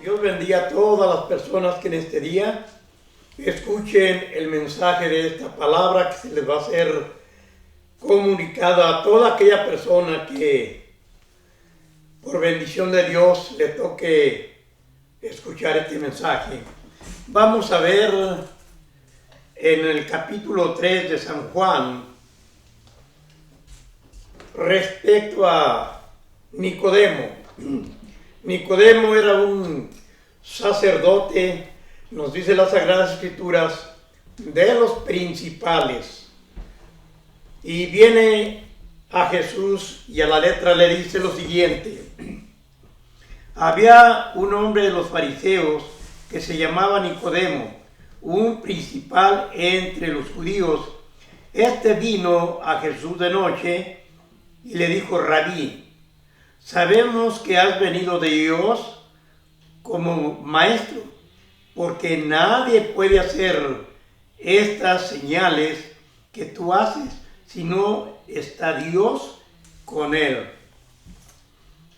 Dios bendiga a todas las personas que en este día escuchen el mensaje de esta palabra que se les va a ser comunicada a toda aquella persona que por bendición de Dios le toque escuchar este mensaje. Vamos a ver en el capítulo 3 de San Juan respecto a Nicodemo. Nicodemo era un sacerdote, nos dice las Sagradas Escrituras, de los principales. Y viene a Jesús y a la letra le dice lo siguiente: había un hombre de los fariseos que se llamaba Nicodemo, un principal entre los judíos. Este vino a Jesús de noche y le dijo: Rabí, sabemos que has venido de Dios como maestro, porque nadie puede hacer estas señales que tú haces, si no está Dios con él.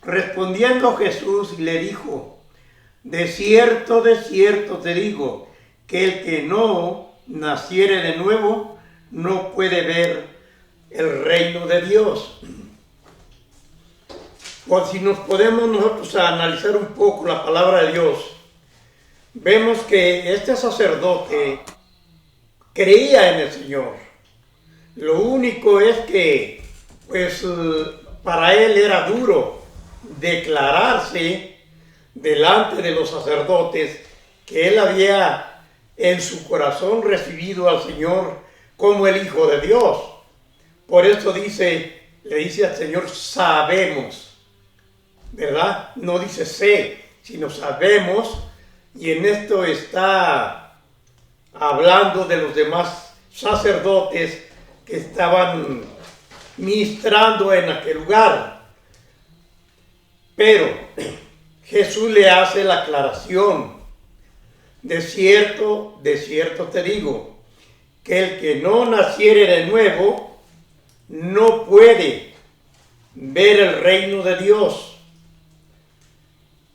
Respondiendo Jesús le dijo: de cierto te digo, que el que no naciere de nuevo no puede ver el reino de Dios. Pues si nos podemos nosotros analizar un poco la palabra de Dios, vemos que este sacerdote creía en el Señor. Lo único es que, pues, para él era duro declararse delante de los sacerdotes que él había en su corazón recibido al Señor como el Hijo de Dios. Por eso le dice al Señor: sabemos. ¿Verdad? No dice sé, sino sabemos, y en esto está hablando de los demás sacerdotes que estaban ministrando en aquel lugar. Pero Jesús le hace la aclaración: de cierto te digo, que el que no naciere de nuevo no puede ver el reino de Dios.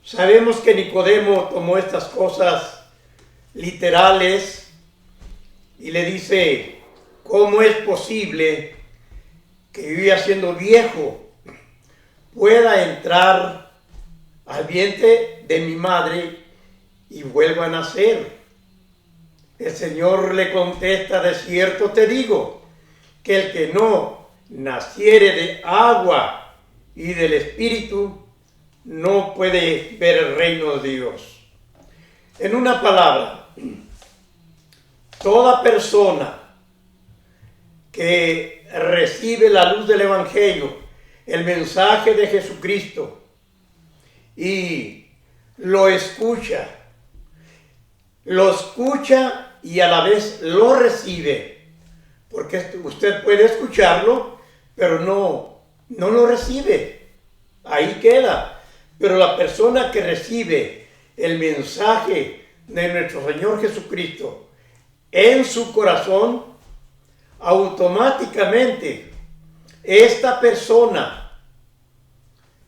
Sabemos que Nicodemo tomó estas cosas literales y le dice: ¿cómo es posible que yo, ya siendo viejo, pueda entrar al vientre de mi madre y vuelva a nacer? El Señor le contesta: de cierto te digo, que el que no naciere de agua y del Espíritu no puede ver el reino de Dios. En una palabra, toda persona que recibe la luz del Evangelio, el mensaje de Jesucristo, y lo escucha y a la vez lo recibe, porque usted puede escucharlo, pero no lo recibe, ahí queda. Pero la persona que recibe el mensaje de nuestro Señor Jesucristo en su corazón, automáticamente esta persona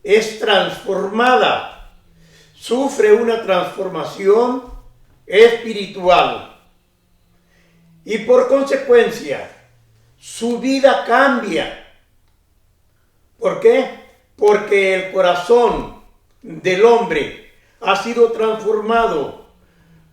es transformada, sufre una transformación espiritual y por consecuencia su vida cambia. ¿Por qué? Porque el corazón del hombre ha sido transformado,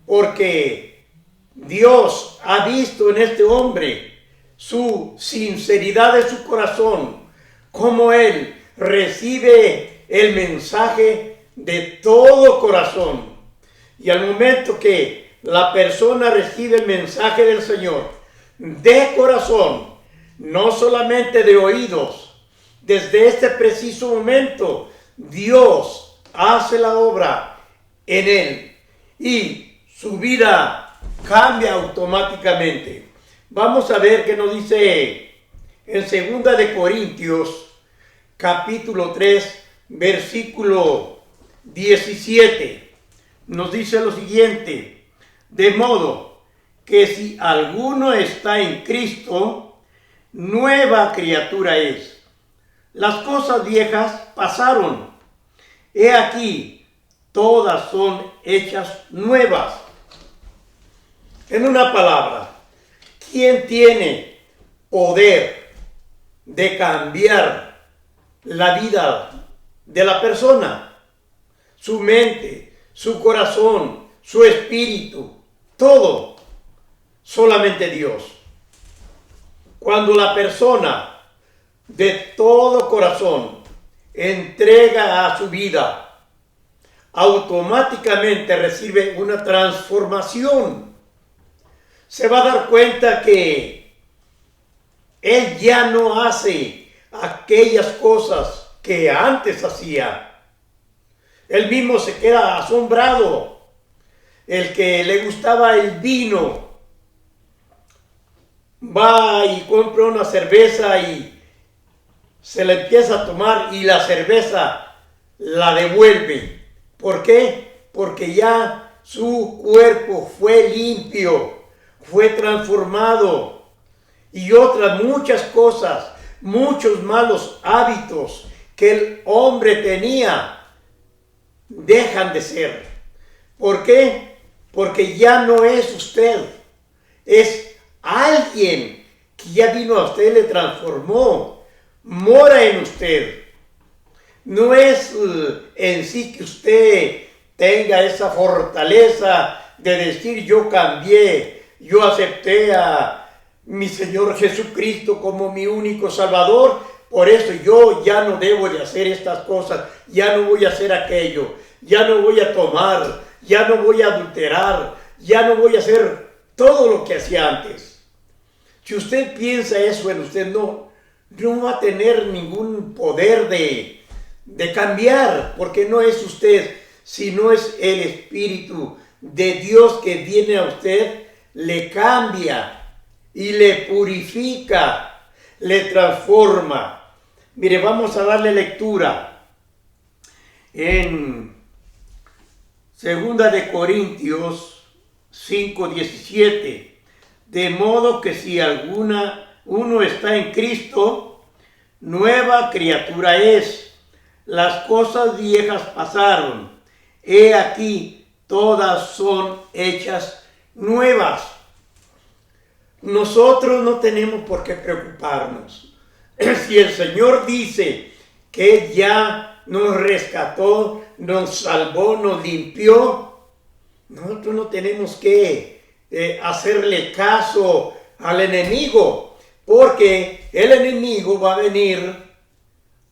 porque Dios ha visto en este hombre su sinceridad de su corazón, como él recibe el mensaje de todo corazón. Y al momento que la persona recibe el mensaje del Señor de corazón, no solamente de oídos, desde este preciso momento Dios hace la obra en él y su vida cambia automáticamente. Vamos a ver qué nos dice en 2 de Corintios capítulo 3 versículo 17. Nos dice lo siguiente: de modo que si alguno está en Cristo, nueva criatura es. Las cosas viejas pasaron. He aquí, todas son hechas nuevas. En una palabra, ¿quién tiene poder de cambiar la vida de la persona? Su mente, su corazón, su espíritu, todo, solamente Dios. Cuando la persona de todo corazón entrega a su vida, automáticamente recibe una transformación. Se va a dar cuenta que él ya no hace aquellas cosas que antes hacía. Él mismo se queda asombrado. El que le gustaba el vino va y compra una cerveza y se la empieza a tomar y la cerveza la devuelve. ¿Por qué? Porque ya su cuerpo fue limpio, fue transformado, y otras muchas cosas, muchos malos hábitos que el hombre tenía dejan de ser. ¿Por qué? Porque ya no es usted, es alguien que ya vino a usted, le transformó, mora en usted. No es en sí que usted tenga esa fortaleza de decir yo cambié, yo acepté a mi Señor Jesucristo como mi único Salvador, por eso yo ya no debo de hacer estas cosas, ya no voy a hacer aquello, ya no voy a tomar, ya no voy a adulterar, ya no voy a hacer todo lo que hacía antes. Si usted piensa eso en usted, no va a tener ningún poder de cambiar, porque no es usted, sino es el Espíritu de Dios que viene a usted, le cambia y le purifica, le transforma. Mire, vamos a darle lectura en 2 de Corintios 5:17. De modo que si uno está en Cristo, nueva criatura es. Las cosas viejas pasaron. He aquí, todas son hechas nuevas. Nosotros no tenemos por qué preocuparnos. Si el Señor dice que ya nos rescató, nos salvó, nos limpió, nosotros no tenemos que hacerle caso al enemigo, porque el enemigo va a venir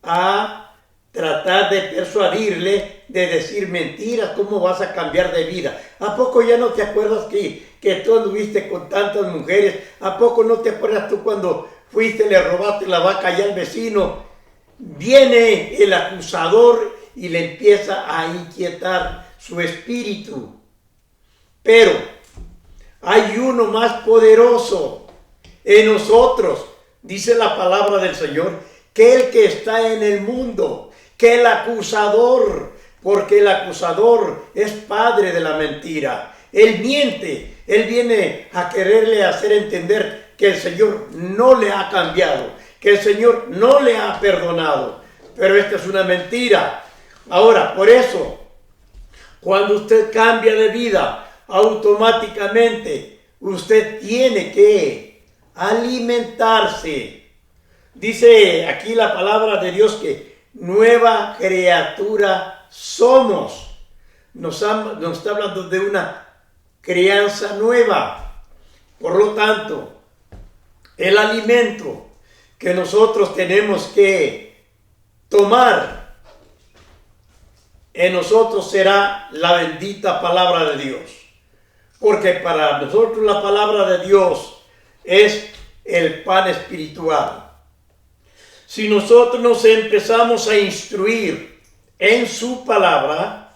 a tratar de persuadirle, de decir mentiras. ¿Cómo vas a cambiar de vida? ¿A poco ya no te acuerdas que tú anduviste con tantas mujeres? ¿A poco no te acuerdas tú cuando fuiste, le robaste la vaca allá al vecino? Viene el acusador y le empieza a inquietar su espíritu. Pero hay uno más poderoso en nosotros, dice la palabra del Señor, que el que está en el mundo, que el acusador, porque el acusador es padre de la mentira. Él miente, él viene a quererle hacer entender que el Señor no le ha cambiado, que el Señor no le ha perdonado. Pero esta es una mentira. Ahora, por eso, cuando usted cambia de vida, automáticamente usted tiene que alimentarse. Dice aquí la palabra de Dios que nueva criatura somos. Nos está hablando de una crianza nueva. Por lo tanto, el alimento que nosotros tenemos que tomar en nosotros será la bendita palabra de Dios. Porque para nosotros la palabra de Dios es el pan espiritual. Si nosotros nos empezamos a instruir en su palabra,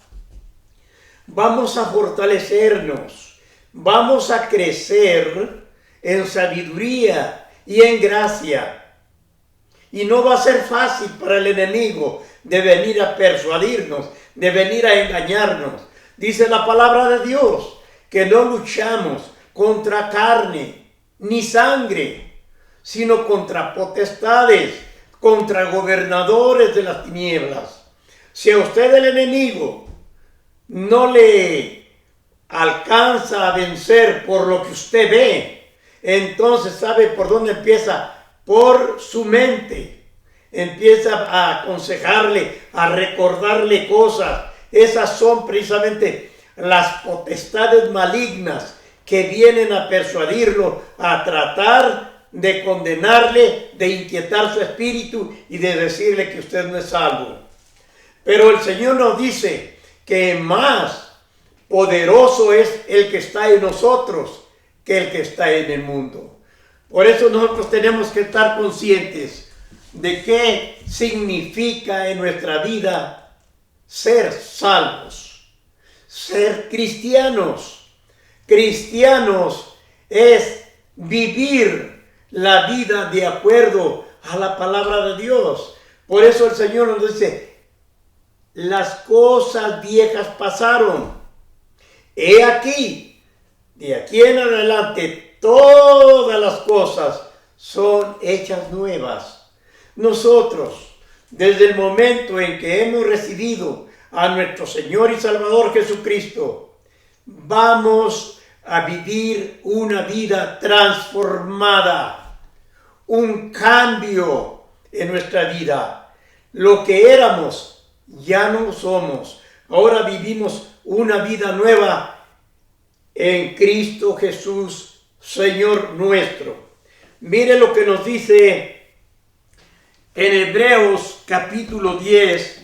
vamos a fortalecernos, vamos a crecer en sabiduría y en gracia. Y no va a ser fácil para el enemigo de venir a persuadirnos, de venir a engañarnos. Dice la palabra de Dios que no luchamos contra carne ni sangre, sino contra potestades, contra gobernadores de las tinieblas. Si a usted el enemigo no le alcanza a vencer por lo que usted ve, entonces ¿sabe por dónde empieza? Por su mente. Empieza a aconsejarle, a recordarle cosas. Esas son precisamente las potestades malignas que vienen a persuadirlo, a tratar de condenarle, de inquietar su espíritu y de decirle que usted no es salvo. Pero el Señor nos dice que más poderoso es el que está en nosotros que el que está en el mundo. Por eso nosotros tenemos que estar conscientes de qué significa en nuestra vida ser salvos, ser cristianos. Cristianos es vivir la vida de acuerdo a la palabra de Dios. Por eso el Señor nos dice, las cosas viejas pasaron. He aquí, de aquí en adelante, todas las cosas son hechas nuevas. Nosotros, desde el momento en que hemos recibido a nuestro Señor y Salvador Jesucristo, vamos a vivir una vida transformada, un cambio en nuestra vida. Lo que éramos, ya no somos. Ahora vivimos una vida nueva en Cristo Jesús, Señor nuestro. Mire lo que nos dice en Hebreos capítulo 10,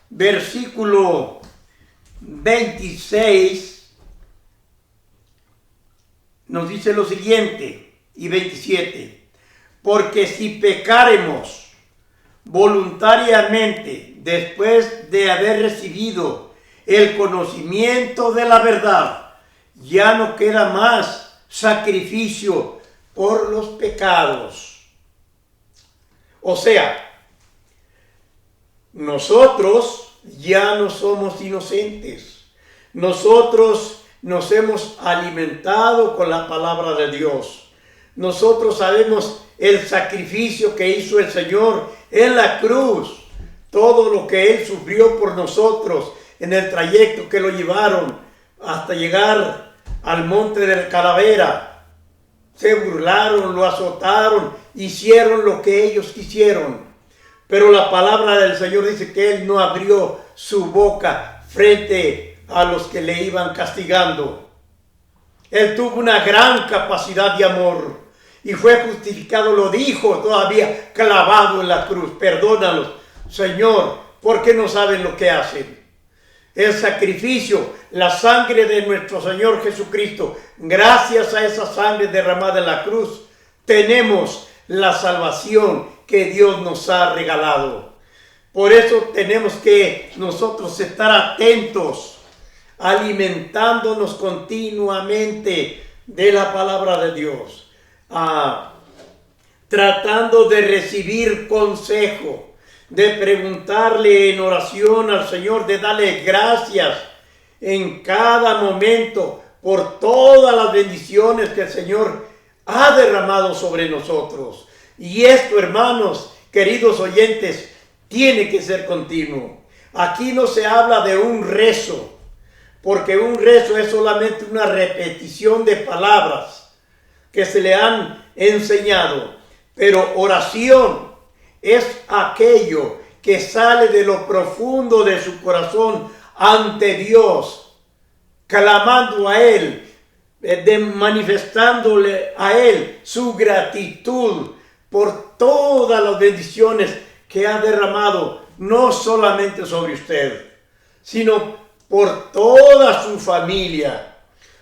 versículo 26. Nos dice lo siguiente, y 27. Porque si pecáremos voluntariamente después de haber recibido el conocimiento de la verdad, ya no queda más sacrificio por los pecados. O sea, nosotros ya no somos inocentes. Nosotros nos hemos alimentado con la palabra de Dios. Nosotros sabemos el sacrificio que hizo el Señor en la cruz, todo lo que Él sufrió por nosotros en el trayecto que lo llevaron hasta llegar al monte de la Calavera. Se burlaron, lo azotaron, hicieron lo que ellos quisieron. Pero la palabra del Señor dice que Él no abrió su boca frente a los que le iban castigando. Él tuvo una gran capacidad de amor y fue justificado, lo dijo todavía clavado en la cruz. Perdónalos, Señor, porque no saben lo que hacen. El sacrificio, la sangre de nuestro Señor Jesucristo, gracias a esa sangre derramada en la cruz, tenemos la salvación que Dios nos ha regalado. Por eso tenemos que nosotros estar atentos, alimentándonos continuamente de la palabra de Dios, tratando de recibir consejo, de preguntarle en oración al Señor, de darle gracias en cada momento por todas las bendiciones que el Señor ha derramado sobre nosotros. Y esto, hermanos, queridos oyentes, tiene que ser continuo. Aquí no se habla de un rezo, porque un rezo es solamente una repetición de palabras que se le han enseñado. Pero oración es aquello que sale de lo profundo de su corazón ante Dios, clamando a Él, manifestándole a Él su gratitud por todas las bendiciones que ha derramado, no solamente sobre usted, sino por toda su familia.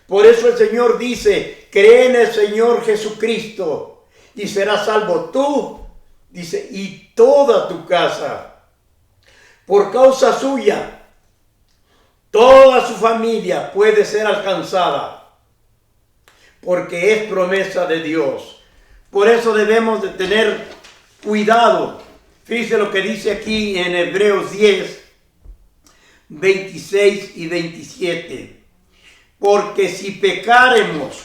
Por eso el Señor dice, cree en el Señor Jesucristo y serás salvo tú, dice, y toda tu casa. Por causa suya, toda su familia puede ser alcanzada, porque es promesa de Dios. Por eso debemos de tener cuidado. Fíjese lo que dice aquí en Hebreos 10, 26 y 27. Porque si pecáremos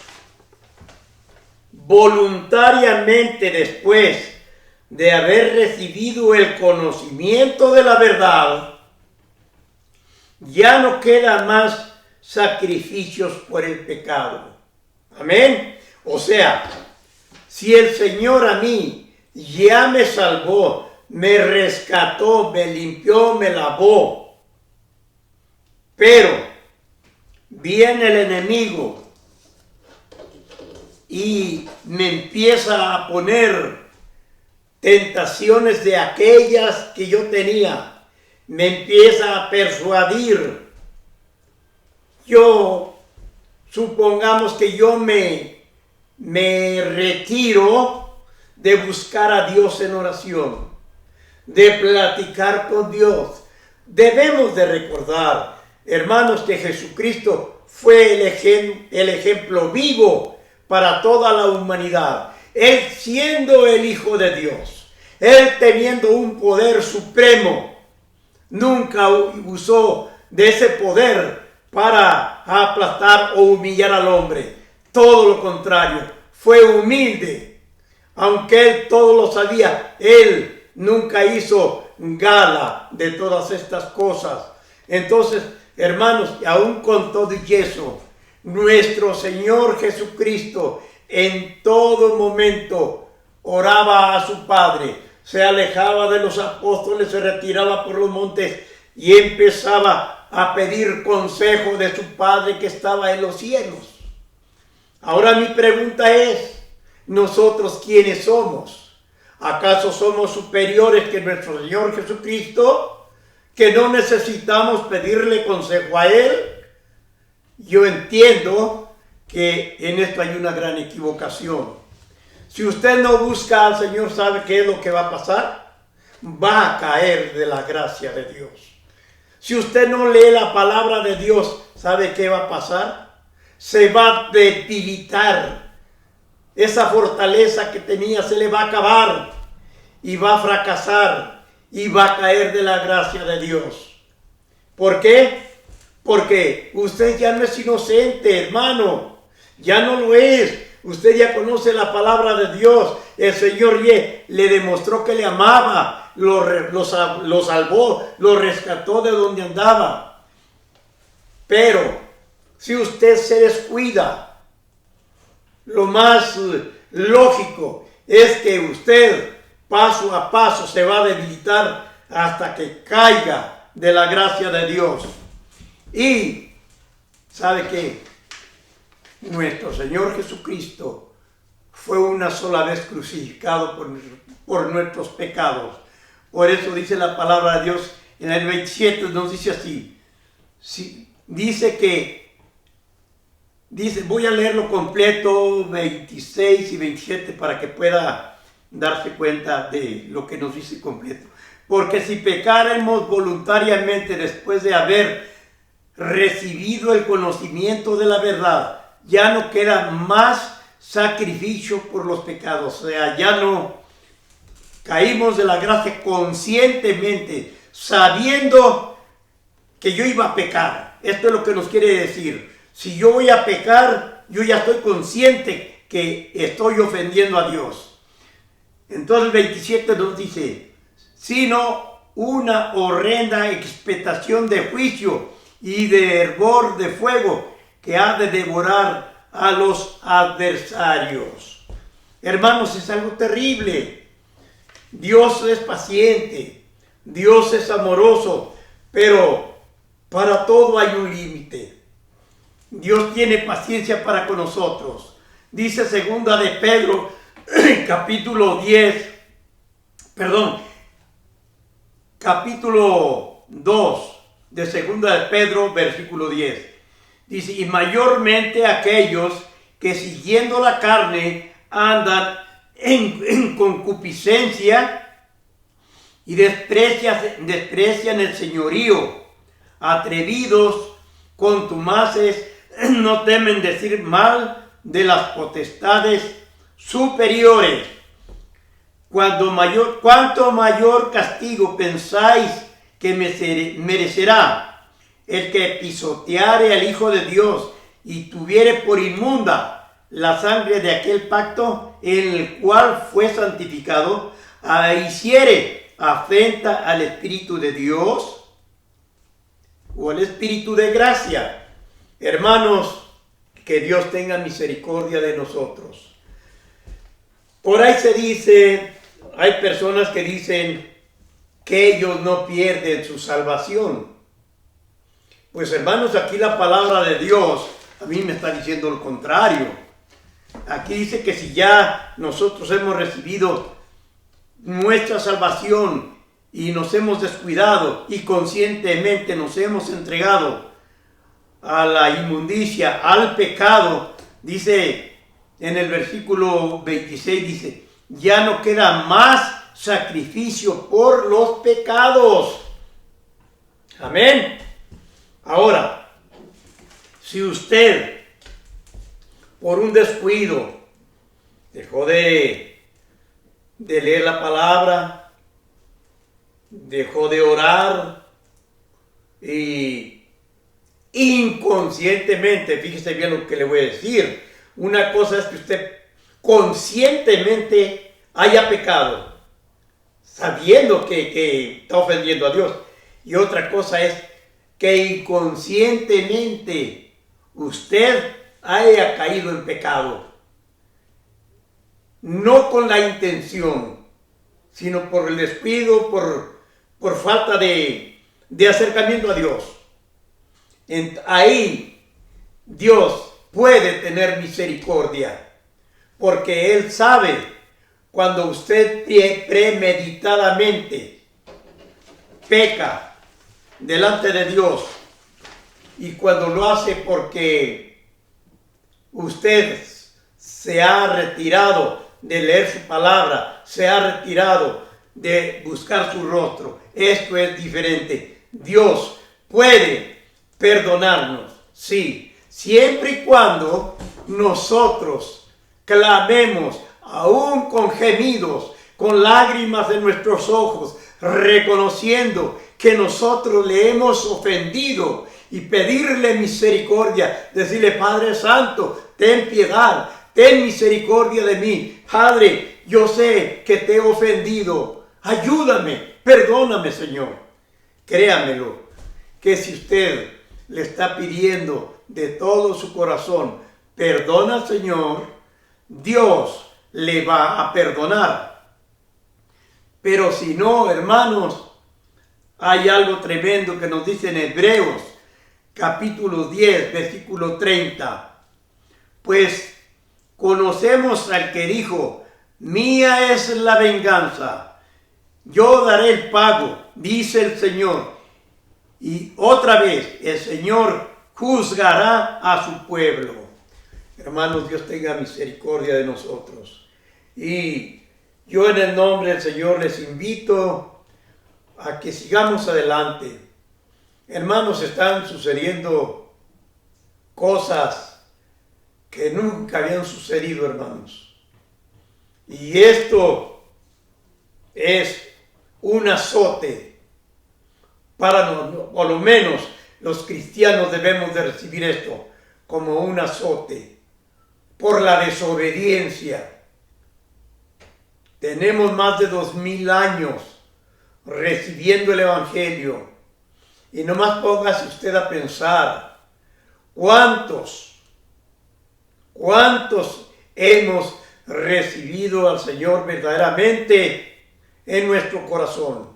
voluntariamente después de haber recibido el conocimiento de la verdad, ya no quedan más sacrificios por el pecado. Amén. O sea, si el Señor a mí ya me salvó, me rescató, me limpió, me lavó, pero viene el enemigo y me empieza a poner tentaciones de aquellas que yo tenía, me empieza a persuadir. Yo, supongamos que yo me retiro de buscar a Dios en oración, de platicar con Dios. Debemos de recordar, hermanos, que Jesucristo fue el ejemplo vivo para toda la humanidad. Él siendo el Hijo de Dios, Él teniendo un poder supremo, nunca usó de ese poder para aplastar o humillar al hombre. Todo lo contrario, fue humilde. Aunque Él todo lo sabía, Él nunca hizo gala de todas estas cosas. Entonces, hermanos, aún con todo y eso, nuestro Señor Jesucristo en todo momento oraba a su Padre, se alejaba de los apóstoles, se retiraba por los montes y empezaba a pedir consejo de su Padre que estaba en los cielos. Ahora mi pregunta es, ¿nosotros quiénes somos? ¿Acaso somos superiores que nuestro Señor Jesucristo, que no necesitamos pedirle consejo a Él? Yo entiendo que en esto hay una gran equivocación. Si usted no busca al Señor, ¿sabe qué es lo que va a pasar? Va a caer de la gracia de Dios. Si usted no lee la palabra de Dios, ¿sabe qué va a pasar? Se va a debilitar. Esa fortaleza que tenía se le va a acabar y va a fracasar y va a caer de la gracia de Dios. ¿Por qué? Porque usted ya no es inocente, hermano. Ya no lo es. Usted ya conoce la palabra de Dios. El Señor le demostró que le amaba, lo salvó, lo rescató de donde andaba. Pero si usted se descuida, lo más lógico es que usted paso a paso se va a debilitar hasta que caiga de la gracia de Dios. Y ¿sabe qué? Nuestro Señor Jesucristo fue una sola vez crucificado por nuestros pecados. Por eso dice la palabra de Dios en el 27, nos dice así. Voy a leerlo completo, 26 y 27, para que pueda darse cuenta de lo que nos dice completo. Porque si pecáramos voluntariamente después de haber recibido el conocimiento de la verdad, ya no queda más sacrificio por los pecados. O sea, ya no caímos de la gracia conscientemente, sabiendo que yo iba a pecar. Esto es lo que nos quiere decir. Si yo voy a pecar, yo ya estoy consciente que estoy ofendiendo a Dios. Entonces el 27 nos dice, sino una horrenda expectación de juicio y de hervor de fuego que ha de devorar a los adversarios. Hermanos, es algo terrible. Dios es paciente, Dios es amoroso, pero para todo hay un límite. Dios tiene paciencia para con nosotros. Dice segunda de Pedro, capítulo 2 de segunda de Pedro, versículo 10. Dice, y mayormente aquellos que siguiendo la carne andan en concupiscencia y desprecian el señorío, atrevidos, contumaces, no temen decir mal de las potestades superiores. Cuanto mayor castigo pensáis que merecerá el que pisoteare al Hijo de Dios y tuviere por inmunda la sangre de aquel pacto en el cual fue santificado, hiciere afrenta al Espíritu de Dios. o el espíritu de gracia. Hermanos, que Dios tenga misericordia de nosotros. Por ahí se dice, hay personas que dicen que ellos no pierden su salvación. Pues hermanos, aquí la palabra de Dios a mí me está diciendo lo contrario. Aquí dice que si ya nosotros hemos recibido nuestra salvación y nos hemos descuidado y conscientemente nos hemos entregado a la inmundicia, al pecado, dice en el versículo 26, dice, ya no queda más sacrificio por los pecados. Amén. Ahora, si usted por un descuido dejó de leer la palabra, dejó de orar y inconscientemente, fíjese bien lo que le voy a decir, una cosa es que usted conscientemente haya pecado, sabiendo que está ofendiendo a Dios, y otra cosa es que inconscientemente usted haya caído en pecado, no con la intención, sino por el descuido, por falta de acercamiento a Dios. Ahí Dios puede tener misericordia, porque Él sabe cuando usted premeditadamente peca delante de Dios, y cuando lo hace porque usted se ha retirado de leer su palabra, se ha retirado de buscar su rostro. Esto es diferente. Dios puede perdonarnos, sí, siempre y cuando nosotros clamemos, aún con gemidos, con lágrimas en nuestros ojos, reconociendo que nosotros le hemos ofendido y pedirle misericordia, decirle, Padre Santo, ten piedad, ten misericordia de mí. Padre, yo sé que te he ofendido, ayúdame, perdóname, Señor. Créamelo, que si usted le está pidiendo de todo su corazón, perdona, Señor, Dios le va a perdonar. Pero si no, hermanos, hay algo tremendo que nos dice en Hebreos, capítulo 10, versículo 30. Pues conocemos al que dijo, mía es la venganza, yo daré el pago, dice el Señor. Y otra vez, el Señor juzgará a su pueblo. Hermanos, Dios tenga misericordia de nosotros. Y yo en el nombre del Señor les invito a que sigamos adelante. Hermanos, están sucediendo cosas que nunca habían sucedido, hermanos. Y esto es un azote para nosotros, por lo menos los cristianos debemos de recibir esto como un azote por la desobediencia. Tenemos más de 2000 años recibiendo el Evangelio. Y nomás póngase usted a pensar, ¿cuántos hemos recibido al Señor verdaderamente en nuestro corazón?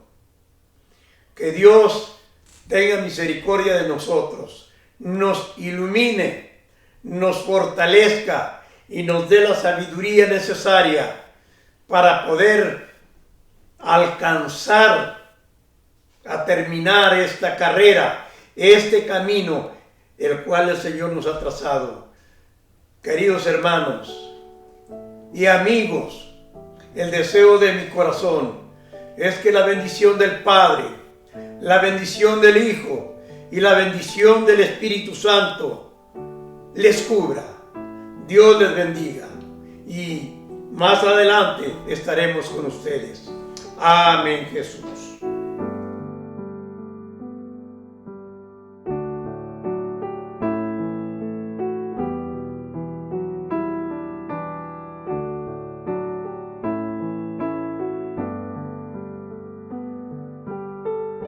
Que Dios tenga misericordia de nosotros, nos ilumine, nos fortalezca y nos dé la sabiduría necesaria para poder alcanzar a terminar esta carrera, este camino, el cual el Señor nos ha trazado. Queridos hermanos y amigos, el deseo de mi corazón es que la bendición del Padre, la bendición del Hijo y la bendición del Espíritu Santo les cubra. Dios les bendiga y más adelante estaremos con ustedes. Amén, Jesús.